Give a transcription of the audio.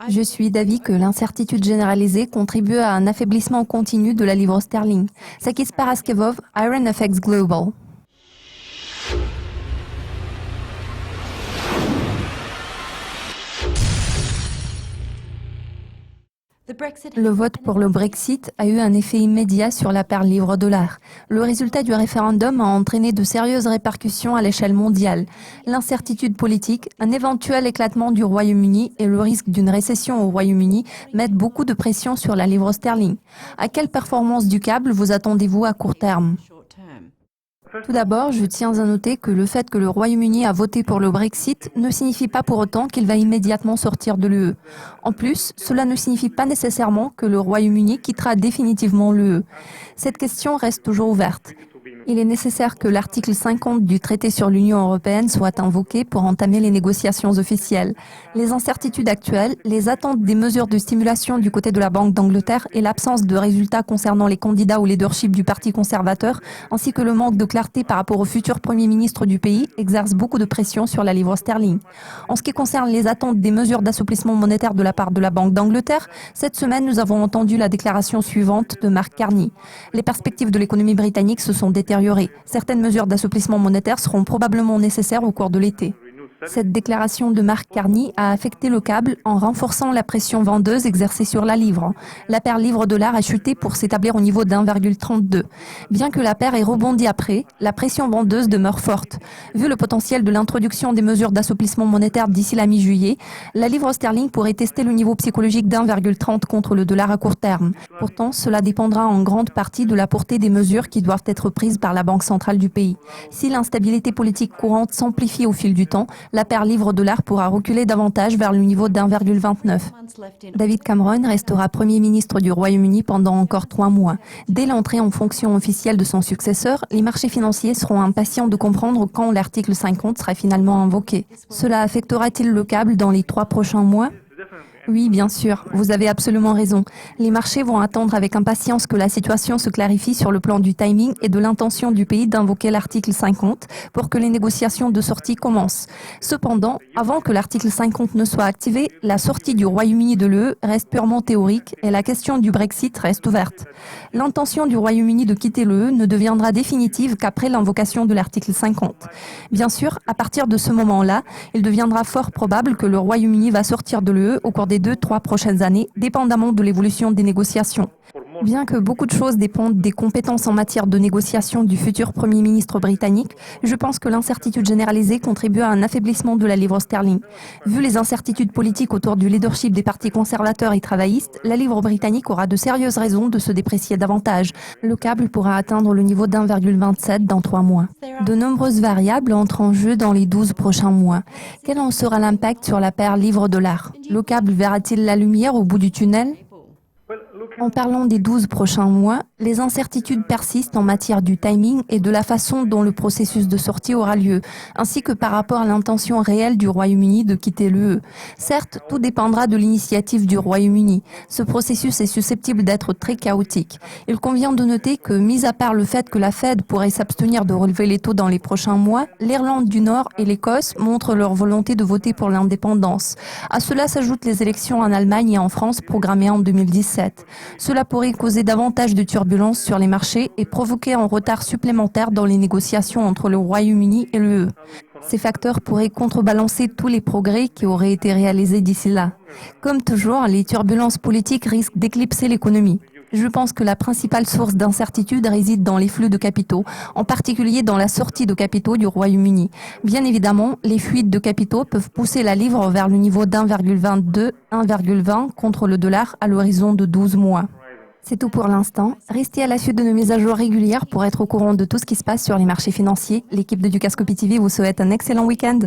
Je suis d'avis que l'incertitude généralisée contribue à un affaiblissement continu de la livre sterling. Sakis Paraskevov, Iron FX Global. Le vote pour le Brexit a eu un effet immédiat sur la paire livre-dollar. Le résultat du référendum a entraîné de sérieuses répercussions à l'échelle mondiale. L'incertitude politique, un éventuel éclatement du Royaume-Uni et le risque d'une récession au Royaume-Uni mettent beaucoup de pression sur la livre sterling. À quelle performance du câble vous attendez-vous à court terme ? Tout d'abord, je tiens à noter que le fait que le Royaume-Uni a voté pour le Brexit ne signifie pas pour autant qu'il va immédiatement sortir de l'UE. En plus, cela ne signifie pas nécessairement que le Royaume-Uni quittera définitivement l'UE. Cette question reste toujours ouverte. Il est nécessaire que l'article 50 du traité sur l'Union européenne soit invoqué pour entamer les négociations officielles. Les incertitudes actuelles, les attentes des mesures de stimulation du côté de la Banque d'Angleterre et l'absence de résultats concernant les candidats au leadership du Parti conservateur, ainsi que le manque de clarté par rapport au futur Premier ministre du pays, exercent beaucoup de pression sur la livre sterling. En ce qui concerne les attentes des mesures d'assouplissement monétaire de la part de la Banque d'Angleterre, cette semaine, nous avons entendu la déclaration suivante de Mark Carney. Les perspectives de l'économie britannique se sont détériorées. Certaines mesures d'assouplissement monétaire seront probablement nécessaires au cours de l'été. Cette déclaration de Mark Carney a affecté le câble en renforçant la pression vendeuse exercée sur la livre. La paire livre-dollar a chuté pour s'établir au niveau d'1,32. Bien que la paire ait rebondi après, la pression vendeuse demeure forte. Vu le potentiel de l'introduction des mesures d'assouplissement monétaire d'ici la mi-juillet, la livre sterling pourrait tester le niveau psychologique d'1,30 contre le dollar à court terme. Pourtant, cela dépendra en grande partie de la portée des mesures qui doivent être prises par la Banque centrale du pays. Si l'instabilité politique courante s'amplifie au fil du temps, la paire livre-dollar pourra reculer davantage vers le niveau d'1,29. David Cameron restera Premier ministre du Royaume-Uni pendant encore 3 mois. Dès l'entrée en fonction officielle de son successeur, les marchés financiers seront impatients de comprendre quand l'article 50 sera finalement invoqué. Cela affectera-t-il le câble dans les 3 prochains mois ? Oui, bien sûr, vous avez absolument raison. Les marchés vont attendre avec impatience que la situation se clarifie sur le plan du timing et de l'intention du pays d'invoquer l'article 50 pour que les négociations de sortie commencent. Cependant, avant que l'article 50 ne soit activé, la sortie du Royaume-Uni de l'UE reste purement théorique et la question du Brexit reste ouverte. L'intention du Royaume-Uni de quitter l'UE ne deviendra définitive qu'après l'invocation de l'article 50. Bien sûr, à partir de ce moment-là, il deviendra fort probable que le Royaume-Uni va sortir de l'UE au cours des 2-3 prochaines années, dépendamment de l'évolution des négociations. Bien que beaucoup de choses dépendent des compétences en matière de négociation du futur Premier ministre britannique, je pense que l'incertitude généralisée contribue à un affaiblissement de la livre sterling. Vu les incertitudes politiques autour du leadership des partis conservateurs et travaillistes, la livre britannique aura de sérieuses raisons de se déprécier davantage. Le câble pourra atteindre le niveau d'1,27 dans 3 mois. De nombreuses variables entrent en jeu dans les 12 prochains mois. Quel en sera l'impact sur la paire livre-dollar ? Le câble verra-t-il la lumière au bout du tunnel ? En parlant des 12 prochains mois, les incertitudes persistent en matière du timing et de la façon dont le processus de sortie aura lieu, ainsi que par rapport à l'intention réelle du Royaume-Uni de quitter l'UE. Certes, tout dépendra de l'initiative du Royaume-Uni. Ce processus est susceptible d'être très chaotique. Il convient de noter que, mis à part le fait que la Fed pourrait s'abstenir de relever les taux dans les prochains mois, l'Irlande du Nord et l'Écosse montrent leur volonté de voter pour l'indépendance. À cela s'ajoutent les élections en Allemagne et en France programmées en 2017. Cela pourrait causer davantage de turbulences sur les marchés et provoquer un retard supplémentaire dans les négociations entre le Royaume-Uni et l'UE. Ces facteurs pourraient contrebalancer tous les progrès qui auraient été réalisés d'ici là. Comme toujours, les turbulences politiques risquent d'éclipser l'économie. Je pense que la principale source d'incertitude réside dans les flux de capitaux, en particulier dans la sortie de capitaux du Royaume-Uni. Bien évidemment, les fuites de capitaux peuvent pousser la livre vers le niveau d'1,22, 1,20 contre le dollar à l'horizon de 12 mois. C'est tout pour l'instant. Restez à l'affût de nos mises à jour régulières pour être au courant de tout ce qui se passe sur les marchés financiers. L'équipe de Dukascopy TV vous souhaite un excellent week-end.